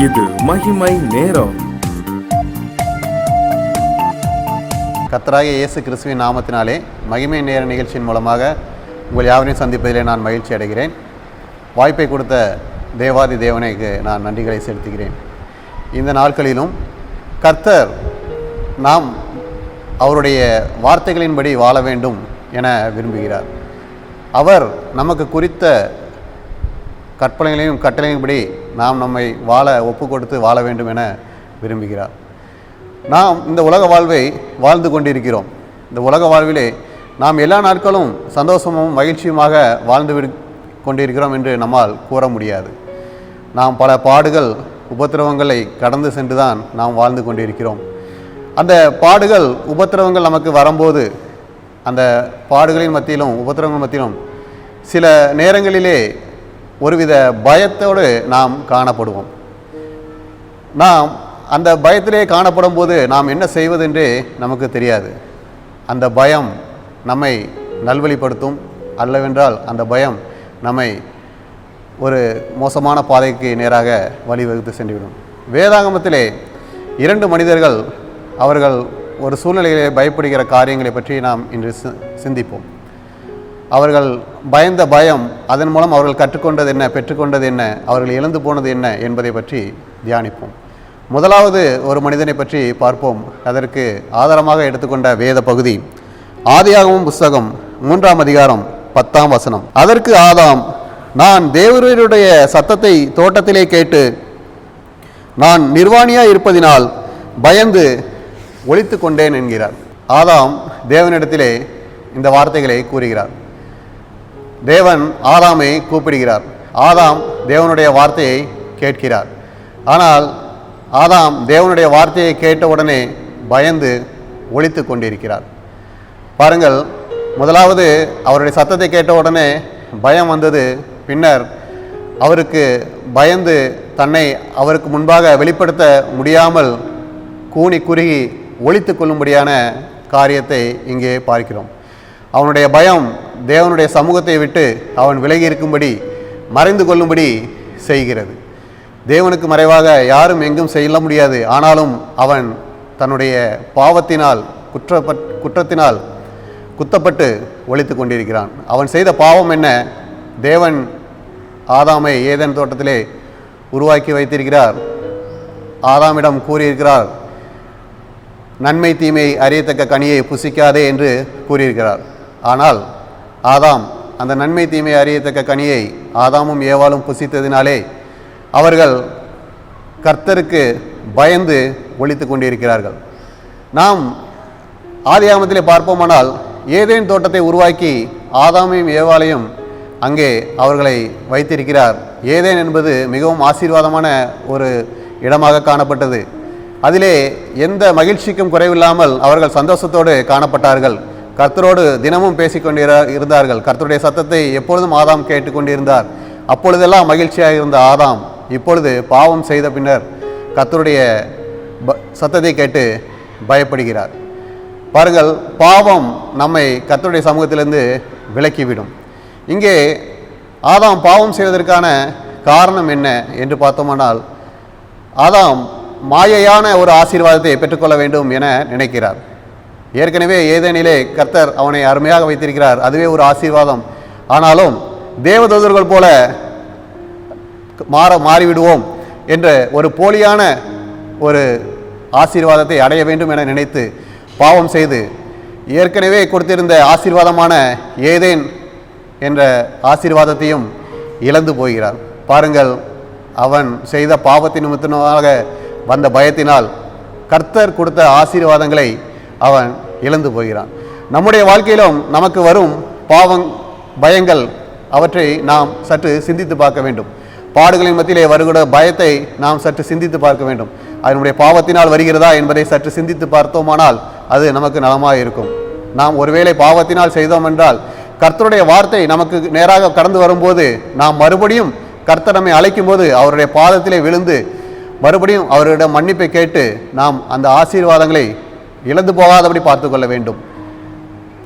இது மகிமை நேரம். கர்த்தராகிய இயேசு கிறிஸ்துவின் நாமத்தினாலே மகிமை நேர நிகழ்ச்சியின் மூலமாக உங்கள் யாவரையும் சந்திப்பதிலே நான் மகிழ்ச்சி அடைகிறேன். வாய்ப்பை கொடுத்த தேவாதி தேவனுக்கு நான் நன்றிகளை செலுத்துகிறேன். இந்த நாட்களிலும் கர்த்தர் நாம் அவருடைய வார்த்தைகளின்படி வாழ வேண்டும் என விரும்புகிறார். அவர் நமக்கு குறித்த கற்பனைகளையும் கட்டளையின்படி நாம் நம்மை ஒப்பு கொடுத்து வாழ வேண்டும் என விரும்புகிறார். நாம் இந்த உலக வாழ்வை வாழ்ந்து கொண்டிருக்கிறோம். இந்த உலக வாழ்விலே நாம் எல்லா நாட்களும் சந்தோஷமும் மகிழ்ச்சியுமாக வாழ்ந்து கொண்டிருக்கிறோம் என்று நம்மால் கூற முடியாது. நாம் பல பாடுகள் உபத்திரவங்களை கடந்து சென்று தான் நாம் வாழ்ந்து கொண்டிருக்கிறோம். அந்த பாடுகள் உபத்திரவங்கள் நமக்கு வரும்போது அந்த பாடுகளின் மத்தியிலும் உபத்திரவங்கள் மத்தியிலும் சில நேரங்களிலே ஒருவித பயத்தோடு நாம் காணப்படுவோம். நாம் அந்த பயத்திலே காணப்படும் போது நாம் என்ன செய்வதென்றே நமக்கு தெரியாது. அந்த பயம் நம்மை நல்வழிப்படுத்தும், அல்லவென்றால் அந்த பயம் நம்மை ஒரு மோசமான பாதைக்கு நேராக வழிவகுத்து சென்றுவிடும். வேதாகமத்திலே 2 மனிதர்கள் அவர்கள் ஒரு சூழ்நிலையிலே பயப்படுகிற காரியங்களை பற்றி நாம் இன்று சிந்திப்போம். அவர்கள் பயந்த பயம், அதன் மூலம் அவர்கள் கற்றுக்கொண்டது என்ன, பெற்றுக்கொண்டது என்ன, அவர்கள் இழந்து போனது என்ன என்பதை பற்றி தியானிப்போம். முதலாவது ஒரு மனிதனை பற்றி பார்ப்போம். அதற்கு ஆதாரமாக எடுத்துக்கொண்ட வேத பகுதி ஆதியாகமம் புஸ்தகம் 3ஆம் அதிகாரம் 10ஆம் வசனம். அதற்கு ஆதாம், நான் தேவருடைய சத்தத்தை தோட்டத்திலே கேட்டு நான் நிர்வாணியாய் இருப்பதினால் பயந்து ஒளித்து கொண்டேன் என்கிறார். ஆதாம் தேவனிடத்திலே இந்த வார்த்தைகளை கூறுகிறார். தேவன் ஆதாமை கூப்பிடுகிறார். ஆதாம் தேவனுடைய வார்த்தையை கேட்கிறார். ஆனால் ஆதாம் தேவனுடைய வார்த்தையை கேட்டவுடனே பயந்து ஒளித்து கொண்டிருக்கிறார். பாருங்கள், முதலாவது அவருடைய சத்தத்தை கேட்டவுடனே பயம் வந்தது. பின்னர் அவருக்கு பயந்து தன்னை அவருக்கு முன்பாக வெளிப்படுத்த முடியாமல் கூனி குறுகி ஒளித்து கொள்ளும்படியான காரியத்தை இங்கே பார்க்கிறோம். அவனுடைய பயம் தேவனுடைய சமூகத்தை விட்டு அவன் விலகி இருக்கும்படி, மறைந்து கொள்ளும்படி செய்கிறது. தேவனுக்கு மறைவாக யாரும் எங்கும் செல்ல முடியாது. ஆனாலும் அவன் தன்னுடைய பாவத்தினால் குற்றத்தினால் குத்தப்பட்டு ஒளித்து கொண்டிருக்கிறான். அவன் செய்த பாவம் என்ன? தேவன் ஆதாமை ஏதேன் தோட்டத்திலே உருவாக்கி வைத்திருக்கிறார். ஆதாமிடம் கூறியிருக்கிறார், நன்மை தீமை அறியத்தக்க கனியை புசிக்காதே என்று கூறியிருக்கிறார். ஆனால் ஆதாம் அந்த நன்மை தீமை அறியத்தக்க கனியை ஆதாமும் ஏவாளும் புசித்ததினாலே அவர்கள் கர்த்தருக்கு பயந்து ஒளித்து கொண்டிருக்கிறார்கள். நாம் ஆதியாகமத்திலே பார்ப்போமானால் ஏதேன் தோட்டத்தை உருவாக்கி ஆதாமையும் ஏவாளையும் அங்கே அவர்களை வைத்திருக்கிறார். ஏதேன் என்பது மிகவும் ஆசீர்வாதமான ஒரு இடமாக காணப்பட்டது. அதிலே எந்த மகிழ்ச்சிக்கும் குறைவில்லாமல் அவர்கள் சந்தோஷத்தோடு காணப்பட்டார்கள். கர்த்தரோடு தினமும் பேசிக்கொண்டு இருந்தார்கள். கர்த்தருடைய சத்தத்தை எப்பொழுதும் ஆதாம் கேட்டுக்கொண்டிருந்தார். அப்பொழுதெல்லாம் மகிழ்ச்சியாக இருந்த ஆதாம் இப்பொழுது பாவம் செய்த பின்னர் கர்த்தருடைய சத்தத்தை கேட்டு பயப்படுகிறார். பாருங்கள், பாவம் நம்மை கர்த்தருடைய சமூகத்திலிருந்து விலக்கிவிடும். இங்கே ஆதாம் பாவம் செய்வதற்கான காரணம் என்ன என்று பார்த்தோமானால், ஆதாம் மாயையான ஒரு ஆசீர்வாதத்தை பெற்றுக்கொள்ள வேண்டும் என நினைக்கிறார். ஏற்கனவே ஏதேனிலே கர்த்தர் அவனை அருமையாக வைத்திருக்கிறார். அதுவே ஒரு ஆசீர்வாதம். ஆனாலும் தேவதூதர்கள் போல மாறிவிடுவோம் என்ற ஒரு போலியான ஒரு ஆசீர்வாதத்தை அடைய வேண்டும் என நினைத்து பாவம் செய்து ஏற்கனவே கொடுத்திருந்த ஆசீர்வாதமான ஏதேன் என்ற ஆசீர்வாதத்தையும் இழந்து போகிறார். பாருங்கள், அவன் செய்த பாவத்தின் நிமித்தமாக வந்த பயத்தினால் கர்த்தர் கொடுத்த ஆசீர்வாதங்களை அவன் இழந்து போகிறான். நம்முடைய வாழ்க்கையிலும் நமக்கு வரும் பயங்கள் அவற்றை நாம் சற்று சிந்தித்து பார்க்க வேண்டும். பாடுகளின் மத்தியிலே வருகிற பயத்தை நாம் சற்று சிந்தித்து பார்க்க வேண்டும். அதனுடைய பாவத்தினால் வருகிறதா என்பதை சற்று சிந்தித்து பார்த்தோமானால் அது நமக்கு நலமாக இருக்கும். நாம் ஒருவேளை பாவத்தினால் செய்தோம் என்றால் கர்த்தருடைய வார்த்தை நமக்கு நேராக கடந்து வரும்போது நாம் மறுபடியும் கர்த்தர் நம்மை அழைக்கும் போது அவருடைய பாதத்திலே விழுந்து மறுபடியும் அவரிடம் மன்னிப்பை கேட்டு நாம் அந்த ஆசீர்வாதங்களை இழந்து போகாதபடி பார்த்து கொள்ள வேண்டும்.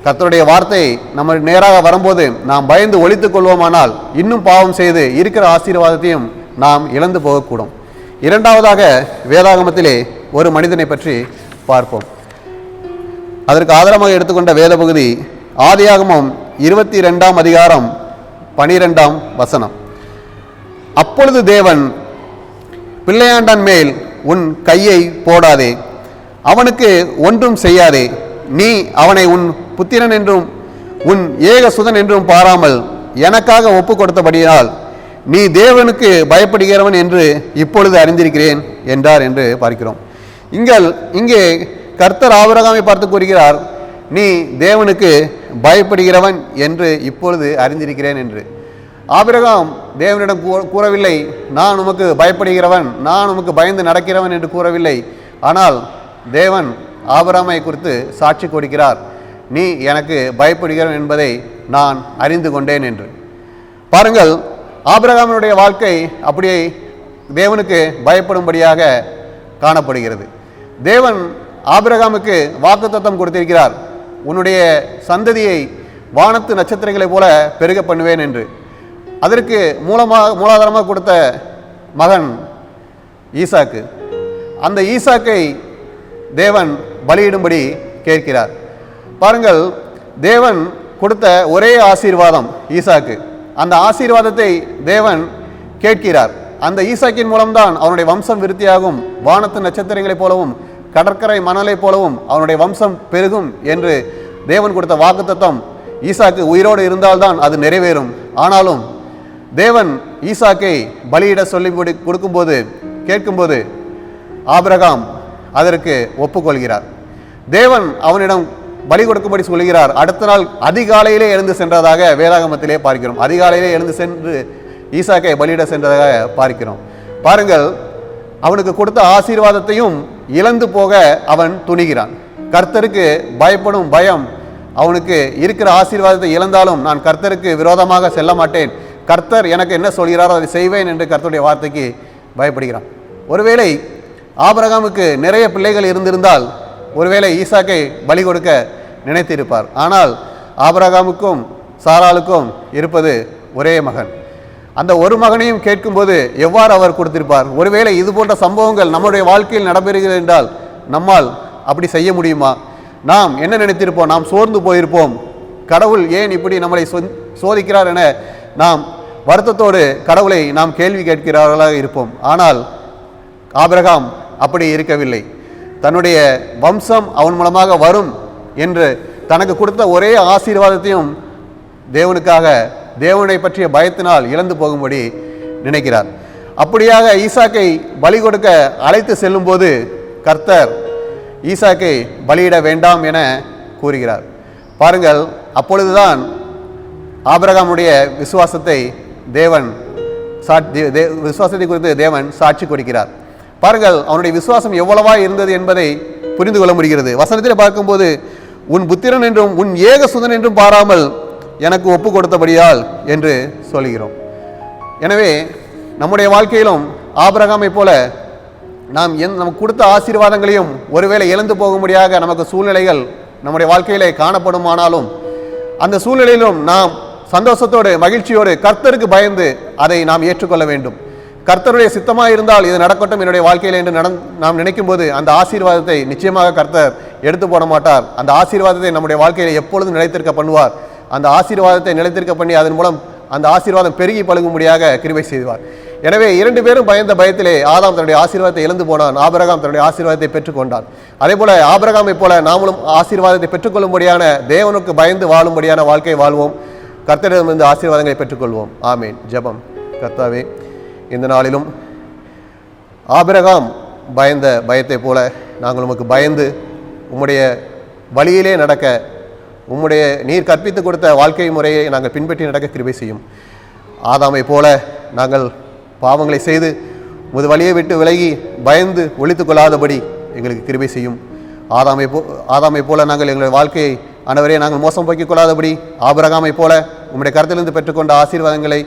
கர்த்தருடைய வார்த்தை நம்ம நேராக வரும்போது நாம் பயந்து ஒளித்துக் கொள்வோமானால் இன்னும் பாவம் செய்து இருக்கிற ஆசீர்வாதத்தையும் நாம் இழந்து போகக்கூடும். இரண்டாவதாக வேதாகமத்திலே ஒரு மனிதனை பற்றி பார்ப்போம். அதற்கு ஆதாரமாக எடுத்துக்கொண்ட வேத பகுதி ஆதியாகமம் 22ஆம் அதிகாரம் 12ஆம் வசனம். அப்பொழுது தேவன், பிள்ளையாண்டான் மேல் உன் கையை போடாதே, அவனுக்கு ஒன்றும் செய்யாதே, நீ அவனை உன் புத்திரன் என்றும் உன் ஏக சுதன் என்றும் பாராமல் எனக்காக ஒப்பு கொடுத்தபடியால் நீ தேவனுக்கு பயப்படுகிறவன் என்று இப்பொழுது அறிந்திருக்கிறேன் என்றார் என்று பார்க்கிறோம். இங்கே கர்த்தர் ஆபிரகாமை பார்த்து கூறுகிறார், நீ தேவனுக்கு பயப்படுகிறவன் என்று இப்பொழுது அறிந்திருக்கிறேன் என்று. ஆபிரகாம் தேவனிடம் கூறவில்லை, நான் உமக்கு பயப்படுகிறவன், நான் உமக்கு பயந்து நடக்கிறவன் என்று கூறவில்லை. ஆனால் தேவன் ஆபிரகாமை குறித்து சாட்சி கொடுக்கிறார், நீ எனக்கு பயப்படுகிறவன் என்பதை நான் அறிந்து கொண்டேன் என்று. பாருங்கள், ஆபிரகாமினுடைய வாழ்க்கை அப்படியே தேவனுக்கு பயப்படும்படியாக காணப்படுகிறது. தேவன் ஆபிரகாமுக்கு வாக்குத்தத்தம் கொடுத்திருக்கிறார், உன்னுடைய சந்ததியை வானத்து நட்சத்திரங்களைப் போல பெருக பண்ணுவேன் என்று. அதற்கு மூலாதாரமாக கொடுத்த மகன் ஈசாக்கு. அந்த ஈசாக்கை தேவன் பலியிடும்படி கேட்கிறார். பாருங்கள், தேவன் கொடுத்த ஒரே ஆசீர்வாதம் ஈசாக்கு. அந்த ஆசீர்வாதத்தை தேவன் கேட்கிறார். அந்த ஈசாக்கின் மூலம்தான் அவனுடைய வம்சம் விருத்தியாகும், வானத்து நட்சத்திரங்களைப் போலவும் கடற்கரை மணலைப் போலவும் அவனுடைய வம்சம் பெருகும் என்று தேவன் கொடுத்த வாக்குத்தத்தம் ஈசாக்கு உயிரோடு இருந்தால்தான் அது நிறைவேறும். ஆனாலும் தேவன் ஈசாக்கை பலியிட சொல்லி கொடுக்கும்போது கேட்கும்போது ஆபிரகாம் அதற்கு ஒப்புக்கொள்கிறார். தேவன் அவனிடம் பலி கொடுக்கும்படி சொல்கிறார். அடுத்த நாள் அதிகாலையிலே எழுந்து சென்றதாக வேதாகமத்திலே பார்க்கிறோம். அதிகாலையிலே எழுந்து சென்று ஈசாக்கை பலியிட சென்றதாக பார்க்கிறோம். பாருங்கள், அவனுக்கு கொடுத்த ஆசீர்வாதத்தையும் இழந்து போக அவன் துணிகிறான். கர்த்தருக்கு பயப்படும் பயம் அவனுக்கு இருக்கிற ஆசீர்வாதத்தை இழந்தாலும் நான் கர்த்தருக்கு விரோதமாக செல்ல மாட்டேன், கர்த்தர் எனக்கு என்ன சொல்கிறாரோ அதை செய்வேன் என்று கர்த்தருடைய வார்த்தைக்கு பயப்படுகிறான். ஒருவேளை ஆபிரகாமுக்கு நிறைய பிள்ளைகள் இருந்திருந்தால் ஒருவேளை ஈசாக்கை பலி கொடுக்க நினைத்திருப்பார். ஆனால் ஆபிரகாமுக்கும் சாராளுக்கும் இருப்பது ஒரே மகன். அந்த ஒரு மகனையும் கேட்கும்போது எவ்வாறு அவர் கொடுத்திருப்பார்? ஒருவேளை இது போன்ற சம்பவங்கள் நம்முடைய வாழ்க்கையில் நடைபெறுகிறது என்றால் நம்மால் அப்படி செய்ய முடியுமா? நாம் என்ன நினைத்திருப்போம்? நாம் சோர்ந்து போயிருப்போம். கடவுள் ஏன் இப்படி நம்மளை சோதிக்கிறார் என நாம் வருத்தத்தோடு கடவுளை நாம் கேள்வி கேட்கிறார்களாக இருப்போம். ஆனால் ஆபிரகாம் அப்படி இருக்கவில்லை. தன்னுடைய வம்சம் அவன் மூலமாக வரும் என்று தனக்கு கொடுத்த ஒரே ஆசீர்வாதத்தையும் தேவனுக்காக தேவனை பற்றிய பயத்தினால் இழந்து போகும்படி நினைக்கிறார். அப்படியாக ஈசாக்கை பலி கொடுக்க அழைத்து செல்லும் போது கர்த்தர் ஈசாக்கை பலியிட வேண்டாம் என கூறுகிறார். பாருங்கள், அப்பொழுதுதான் ஆபிரகாமுடைய விசுவாசத்தை குறித்து தேவன் சாட்சி கொடுக்கிறார். பாருங்கள், அவனுடைய விசுவாசம் எவ்வளவா இருந்தது என்பதை புரிந்து கொள்ள முடிகிறது. வசனத்தில் பார்க்கும்போது, உன் புத்திரன் என்றும் உன் ஏக சுதன் என்றும் பாராமல் எனக்கு ஒப்பு கொடுத்தபடியால் என்று சொல்கிறோம். எனவே நம்முடைய வாழ்க்கையிலும் ஆபிரகாமை போல நாம் நமக்கு கொடுத்த ஆசீர்வாதங்களையும் ஒருவேளை இழந்து போகும்படியாக நமக்கு சூழ்நிலைகள் நம்முடைய வாழ்க்கையிலே காணப்படுமானாலும் அந்த சூழ்நிலையிலும் நாம் சந்தோஷத்தோடு மகிழ்ச்சியோடு கர்த்தருக்கு பயந்து அதை நாம் ஏற்றுக்கொள்ள வேண்டும். கர்த்தருடைய சித்தமாக இருந்தால் இது நடக்கட்டும் என்னுடைய வாழ்க்கையில் என்று நாம் நினைக்கும் போது அந்த ஆசீர்வாதத்தை நிச்சயமாக கர்த்தர் எடுத்து போட மாட்டார். அந்த ஆசீர்வாதத்தை நம்முடைய வாழ்க்கையில் எப்பொழுதும் நிலைத்திருக்க பண்ணுவார். அந்த ஆசீர்வாதத்தை நிலைத்திருக்க பண்ணி அதன் மூலம் அந்த ஆசீர்வாதம் பெருகி பழகும்படியாக கிருபை செய்வார். எனவே 2 பேரும் பயந்த பயத்திலே ஆதாம் தன்னுடைய ஆசீர்வாதத்தை இழந்து போனான், ஆபிரகாம் தன்னுடைய ஆசீர்வாதத்தை பெற்றுக்கொண்டான். அதே போல ஆபிரகாமை போல நாமளும் ஆசீர்வாதத்தை பெற்றுக்கொள்ளும்படியான தேவனுக்கு பயந்து வாழும்படியான வாழ்க்கை வாழ்வோம். கர்த்தரிடமிருந்து ஆசீர்வாதங்களை பெற்றுக்கொள்வோம். ஆமேன். ஜெபம். கர்த்தாவே, இந்த நாளிலும் ஆபிரகாம் பயந்த பயத்தை போல நாங்கள் உமக்கு பயந்து உம்முடைய வழியிலே நடக்க, உம்முடைய நீர் கற்பித்து கொடுத்த வாழ்க்கை முறையை நாங்கள் பின்பற்றி நடக்க கிருபை செய்யும். ஆதாமை போல நாங்கள் பாவங்களை செய்து உமது வழியை விட்டு விலகி பயந்து ஒழித்து கொள்ளாதபடி எங்களுக்கு கிருபை செய்யும். ஆதாமை போல நாங்கள் எங்களுடைய வாழ்க்கையை ஆண்டவரே நாங்கள் மோசம் போக்கிக் கொள்ளாதபடி ஆபிரகாமை போல உம்முடைய கருத்திலிருந்து பெற்றுக்கொண்ட ஆசீர்வாதங்களை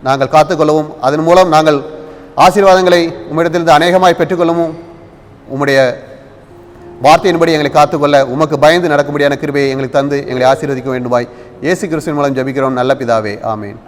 நாங்கள் காத்துக்கொள்ளவும், அதன் மூலம் நாங்கள் ஆசீர்வாதங்களை உம்மிடத்திலிருந்து அநேகமாய் பெற்றுக்கொள்ளவும், உம்முடைய வார்த்தையின்படி எங்களை காத்துக்கொள்ள உமக்கு பயந்து நடக்கும்படியான கிருபையை எங்களுக்கு தந்து எங்களை ஆசீர்வதிக்க வேண்டுமாய் இயேசு கிறிஸ்துவின் மூலம் ஜெபிக்கிறோம் நல்ல பிதாவே. ஆமேன்.